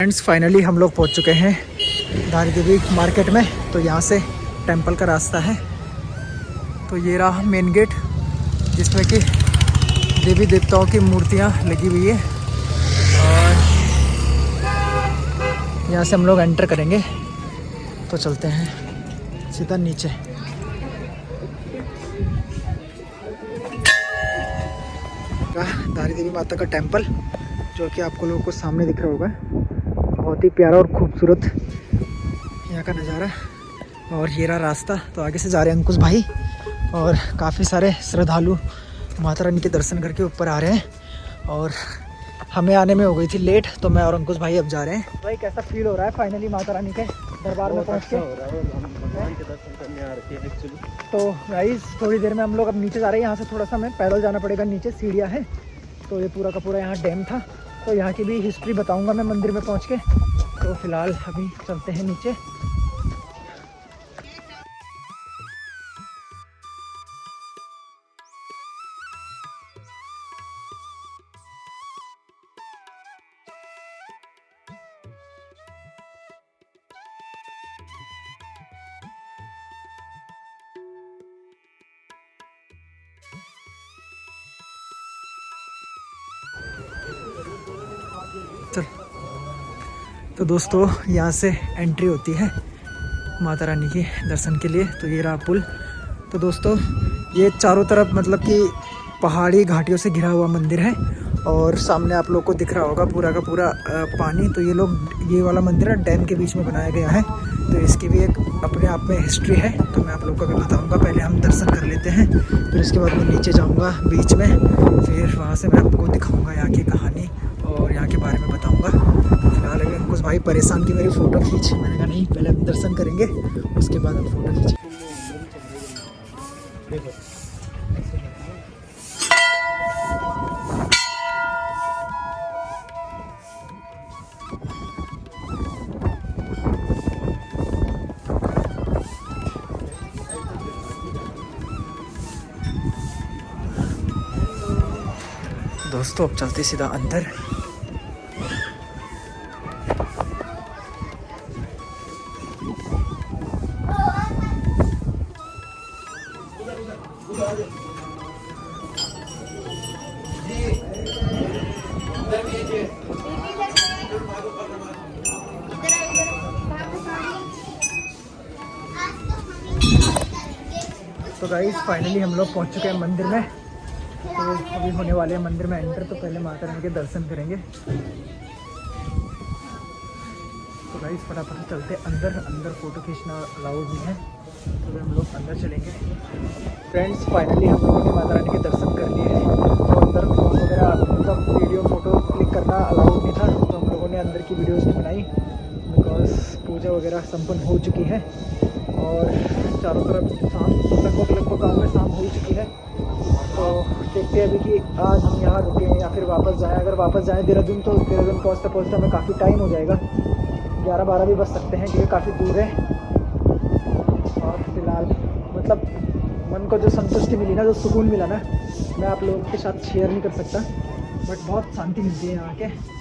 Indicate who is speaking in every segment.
Speaker 1: Friends finally हम लोग पहुंच चुके हैं धारी देवी मार्केट में। तो यहाँ से टेंपल का रास्ता है। तो ये रहा मेन गेट जिसमें कि देवी देवताओं की मूर्तियाँ लगी हुई है और यहाँ से हम लोग एंटर करेंगे। तो चलते हैं सीधा नीचे। धारी देवी माता का टेंपल जो कि आपको लोगों को सामने दिख रहा होगा। बहुत ही प्यारा और खूबसूरत यहाँ का नज़ारा। और ये रहा रास्ता। तो आगे से जा रहे हैं अंकुश भाई और काफ़ी सारे श्रद्धालु माता रानी के दर्शन करके ऊपर आ रहे हैं। और हमें आने में हो गई थी लेट, तो मैं और अंकुश भाई अब जा रहे हैं। भाई कैसा फील हो रहा है फाइनली माता रानी के दरबार में पहुँच के? भगवान के दर्शन करने आ रहे थे एक्चुअली। तो गाइस थोड़ी देर में हम लोग अब नीचे जा रहे हैं। यहाँ से थोड़ा सा हमें पैदल जाना पड़ेगा, नीचे सीढ़ियाँ हैं। तो ये पूरा का पूरा यहाँ डैम था। तो यहाँ की भी हिस्ट्री बताऊँगा मैं मंदिर में पहुँच के। तो फिलहाल अभी चलते हैं नीचे। चल तो दोस्तों यहाँ से एंट्री होती है माता रानी के दर्शन के लिए। तो ये रहा पुल। तो दोस्तों ये चारों तरफ मतलब कि पहाड़ी घाटियों से घिरा हुआ मंदिर है और सामने आप लोग को दिख रहा होगा पूरा का पूरा पानी। तो ये वाला मंदिर है डैम के बीच में बनाया गया है। तो इसकी भी एक अपने आप में हिस्ट्री है। तो मैं आप लोग को भी बताऊंगा। पहले हम दर्शन कर लेते हैं, फिर इसके बाद मैं नीचे जाऊंगा बीच में, फिर वहाँ से मैं आपको दिखाऊंगा यहाँ की कहानी और यहाँ के बारे में बताऊंगा। फिलहाल अभी अंकुश भाई परेशान की मेरी फ़ोटो खींच। मैंने कहा नहीं, पहले हम दर्शन करेंगे उसके बाद हम फ़ोटो खींचेंगे। दोस्तों अब चलते सीधा अंदर। तो गाइस फाइनली हम लोग पहुंच चुके हैं मंदिर में। तो अभी होने वाले हैं मंदिर में एंटर। तो पहले माता रानी के दर्शन करेंगे। तो गाइस फटाफट चलते अंदर। अंदर फ़ोटो खींचना अलाउड नहीं है, तो हम लोग अंदर चलेंगे। फ्रेंड्स फाइनली हम लोगों ने माता रानी के दर्शन कर लिए हैं। तो अंदर फोन वगैरह मतलब वीडियो फ़ोटो क्लिक करना अलाउड नहीं था। तो हम लोगों ने अंदर की वीडियोज़ नहीं बनाई बिकॉज पूजा वगैरह संपन्न हो चुकी है और चारों तरफ शाम लगभग गाँव में शाम हो चुकी है। तो देखते हैं अभी कि आज हम यहाँ रुकें या फिर वापस जाएं। अगर वापस जाएं देहरादून तो देहरादून पहुँचते हमें काफ़ी टाइम हो जाएगा, 11-12 भी बज सकते हैं क्योंकि काफ़ी दूर है। और फिलहाल मतलब मन को जो संतुष्टि मिली ना, जो सुकून मिला ना, मैं आप लोगों के साथ शेयर नहीं कर सकता। बट बहुत शांति मिलती है यहाँ के।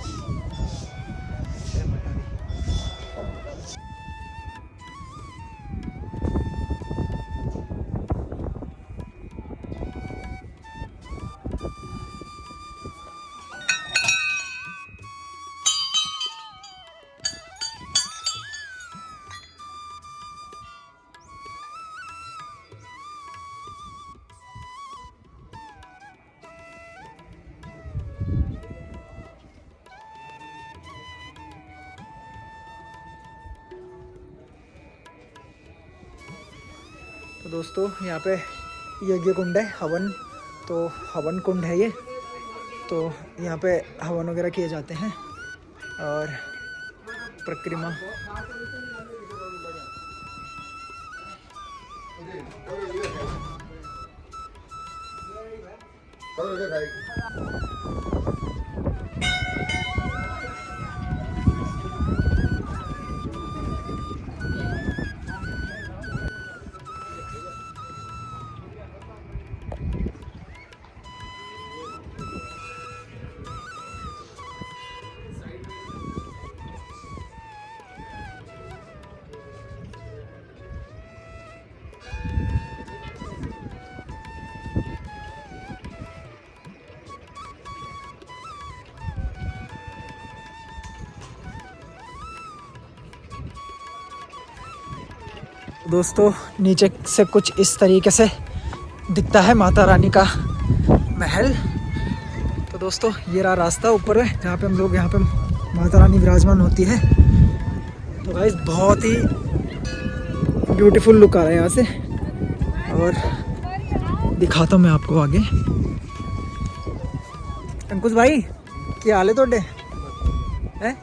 Speaker 1: तो दोस्तों यहाँ पे यज्ञ कुंड है, हवन। तो हवन कुंड है ये। तो यहाँ पे हवन वगैरह किए जाते हैं और परिक्रमा। दोस्तों नीचे से कुछ इस तरीके से दिखता है माता रानी का महल। तो दोस्तों ये रहा रास्ता ऊपर है जहाँ पे हम लोग, यहाँ पे माता रानी विराजमान होती है। तो गाइस बहुत ही ब्यूटीफुल लुक आ रहा है यहाँ से, और दिखाता हूँ मैं आपको आगे। अंकुश भाई क्या हाल है तोड़े हैं?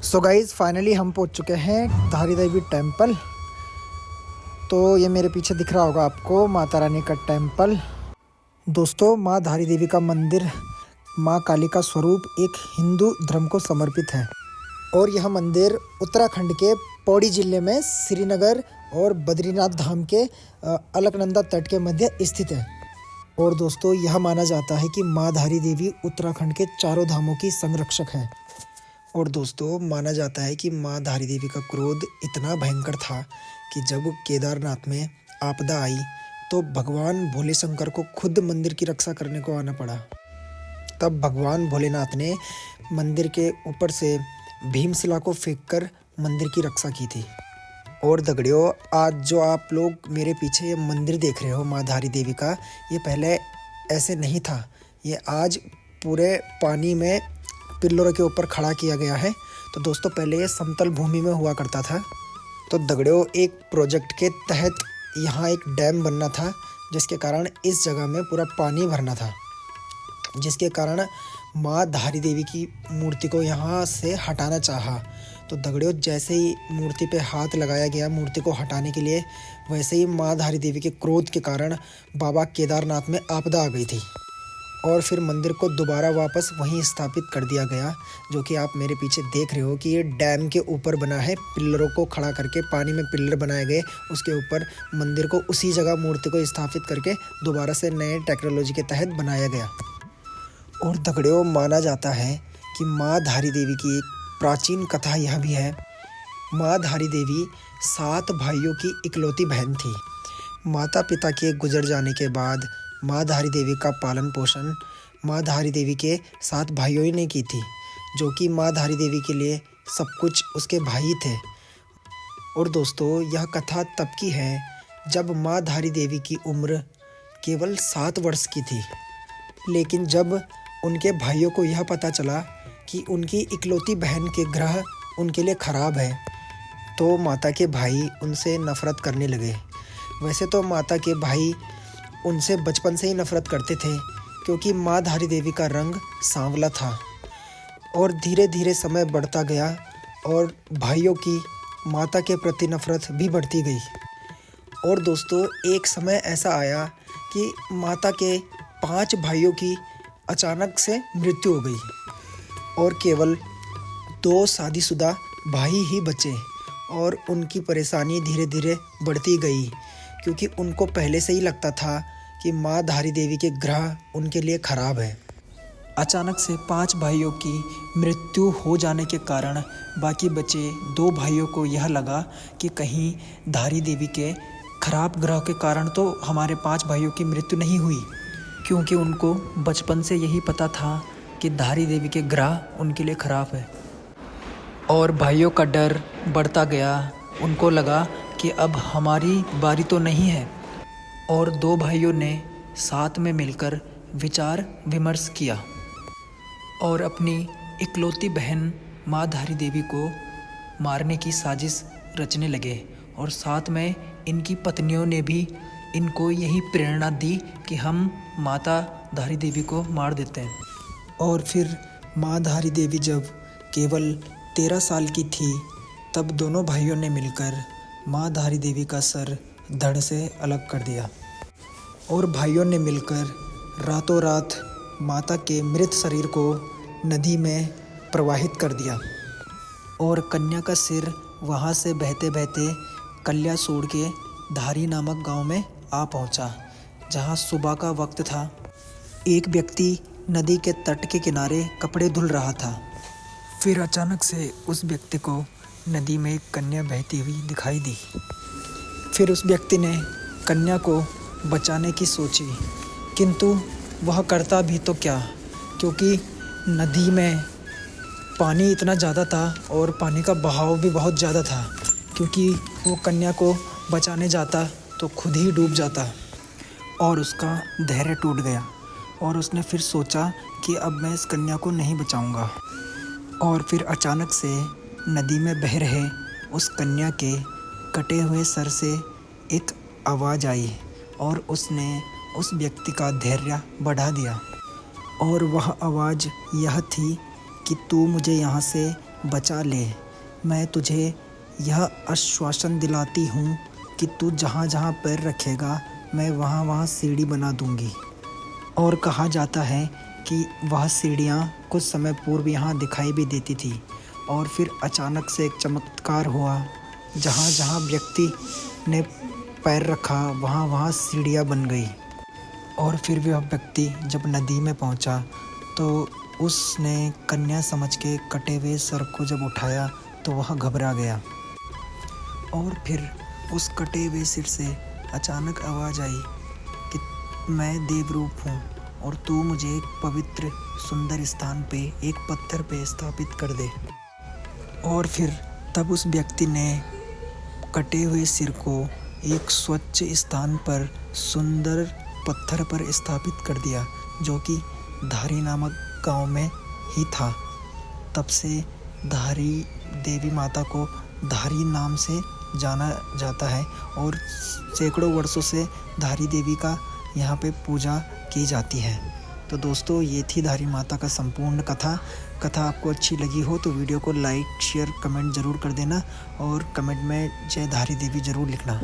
Speaker 1: सो गाइज फाइनली हम पहुंच चुके हैं धारी देवी टेम्पल। तो ये मेरे पीछे दिख रहा होगा आपको माता रानी का टेम्पल। दोस्तों माँ धारी देवी का मंदिर माँ काली का स्वरूप एक हिंदू धर्म को समर्पित है, और यह मंदिर उत्तराखंड के पौड़ी जिले में श्रीनगर और बद्रीनाथ धाम के अलकनंदा तट के मध्य स्थित है। और दोस्तों यह माना जाता है कि माँ धारी देवी उत्तराखंड के चारों धामों की संरक्षक है। और दोस्तों माना जाता है कि माँ धारी देवी का क्रोध इतना भयंकर था कि जब केदारनाथ में आपदा आई तो भगवान भोले शंकर को खुद मंदिर की रक्षा करने को आना पड़ा। तब भगवान भोलेनाथ ने मंदिर के ऊपर से भीमशिला को फेंककर मंदिर की रक्षा की थी। और दगड़ियों आज जो आप लोग मेरे पीछे ये मंदिर देख रहे हो माँ धारी देवी का, ये पहले ऐसे नहीं था। ये आज पूरे पानी में पिल्लरों के ऊपर खड़ा किया गया है। तो दोस्तों पहले ये समतल भूमि में हुआ करता था। तो दगड़ियों एक प्रोजेक्ट के तहत यहाँ एक डैम बनना था, जिसके कारण इस जगह में पूरा पानी भरना था, जिसके कारण माँ धारी देवी की मूर्ति को यहाँ से हटाना चाहा। तो दगड़ियों जैसे ही मूर्ति पे हाथ लगाया गया मूर्ति को हटाने के लिए, वैसे ही माँ धारी देवी के क्रोध के कारण बाबा केदारनाथ में आपदा आ गई थी, और फिर मंदिर को दोबारा वापस वहीं स्थापित कर दिया गया। जो कि आप मेरे पीछे देख रहे हो कि ये डैम के ऊपर बना है, पिल्लरों को खड़ा करके पानी में पिल्लर बनाए गए, उसके ऊपर मंदिर को उसी जगह मूर्ति को स्थापित करके दोबारा से नए टेक्नोलॉजी के तहत बनाया गया। और दगड़ियों माना जाता है कि माँ धारी देवी की एक प्राचीन कथा यह भी है। माँ धारी देवी 7 भाइयों की इकलौती बहन थी। माता पिता के गुजर जाने के बाद माँ धारी देवी का पालन पोषण माँ धारी देवी के 7 भाइयों ने की थी, जो कि माँ धारी देवी के लिए सब कुछ उसके भाई थे। और दोस्तों यह कथा तब की है जब माँ धारी देवी की उम्र केवल 7 वर्ष की थी। लेकिन जब उनके भाइयों को यह पता चला कि उनकी इकलौती बहन के ग्रह उनके लिए ख़राब है, तो माता के भाई उनसे नफ़रत करने लगे। वैसे तो माता के भाई उनसे बचपन से ही नफ़रत करते थे, क्योंकि माँ धारी देवी का रंग सांवला था। और धीरे धीरे समय बढ़ता गया और भाइयों की माता के प्रति नफ़रत भी बढ़ती गई। और दोस्तों एक समय ऐसा आया कि माता के 5 भाइयों की अचानक से मृत्यु हो गई, और केवल 2 शादीशुदा भाई ही बचे। और उनकी परेशानी धीरे धीरे बढ़ती गई, क्योंकि उनको पहले से ही लगता था कि माँ धारी देवी के ग्रह उनके लिए ख़राब है। अचानक से 5 भाइयों की मृत्यु हो जाने के कारण बाकी बचे 2 भाइयों को यह लगा कि कहीं धारी देवी के खराब ग्रह के कारण तो हमारे 5 भाइयों की मृत्यु नहीं हुई, क्योंकि उनको बचपन से यही पता था कि धारी देवी के ग्रह उनके लिए ख़राब है। और भाइयों का डर बढ़ता गया। उनको लगा कि अब हमारी बारी तो नहीं है। और 2 भाइयों ने साथ में मिलकर विचार विमर्श किया और अपनी इकलौती बहन माँ धारी देवी को मारने की साजिश रचने लगे। और साथ में इनकी पत्नियों ने भी इनको यही प्रेरणा दी कि हम माता धारी देवी को मार देते हैं। और फिर माँ धारी देवी जब केवल 13 साल की थी, तब दोनों भाइयों ने मिलकर माँ धारी देवी का सर धड़ से अलग कर दिया। और भाइयों ने मिलकर रातों रात माता के मृत शरीर को नदी में प्रवाहित कर दिया। और कन्या का सिर वहाँ से बहते बहते कल्यासोड़ के धारी नामक गांव में आ पहुँचा, जहाँ सुबह का वक्त था। एक व्यक्ति नदी के तट के किनारे कपड़े धुल रहा था। फिर अचानक से उस व्यक्ति को नदी में एक कन्या बहती हुई दिखाई दी। फिर उस व्यक्ति ने कन्या को बचाने की सोची, किंतु वह करता भी तो क्या, क्योंकि नदी में पानी इतना ज़्यादा था और पानी का बहाव भी बहुत ज़्यादा था, क्योंकि वो कन्या को बचाने जाता तो खुद ही डूब जाता और उसका धैर्य टूट गया और उसने फिर सोचा कि अब मैं इस कन्या को नहीं बचाऊंगा। और फिर अचानक से नदी में बह रहे उस कन्या के कटे हुए सर से एक आवाज़ आई और उसने उस व्यक्ति का धैर्य बढ़ा दिया। और वह आवाज़ यह थी कि तू मुझे यहाँ से बचा ले, मैं तुझे यह आश्वासन दिलाती हूँ कि तू जहाँ जहाँ पैर रखेगा मैं वहाँ वहाँ सीढ़ी बना दूँगी। और कहा जाता है कि वह सीढ़ियाँ कुछ समय पूर्व यहाँ दिखाई भी देती थी और फिर अचानक से एक चमत्कार हुआ, जहाँ जहाँ व्यक्ति ने पैर रखा वहाँ वहाँ सीढ़ियाँ बन गई। और फिर वह व्यक्ति जब नदी में पहुँचा तो उसने कन्या समझ के कटे हुए सर को जब उठाया तो वह घबरा गया। और फिर उस कटे हुए सिर से अचानक आवाज़ आई कि मैं देवरूप हूँ और तू मुझे एक पवित्र सुंदर स्थान पे एक पत्थर पे स्थापित कर दे। और फिर तब उस व्यक्ति ने कटे हुए सिर को एक स्वच्छ स्थान पर सुंदर पत्थर पर स्थापित कर दिया, जो कि धारी नामक गांव में ही था। तब से धारी देवी माता को धारी नाम से जाना जाता है और सैकड़ों वर्षों से धारी देवी का यहाँ पे पूजा की जाती है। तो दोस्तों, ये थी धारी माता का संपूर्ण कथा आपको अच्छी लगी हो तो वीडियो को लाइक शेयर कमेंट ज़रूर कर देना और कमेंट में जय धारी देवी ज़रूर लिखना।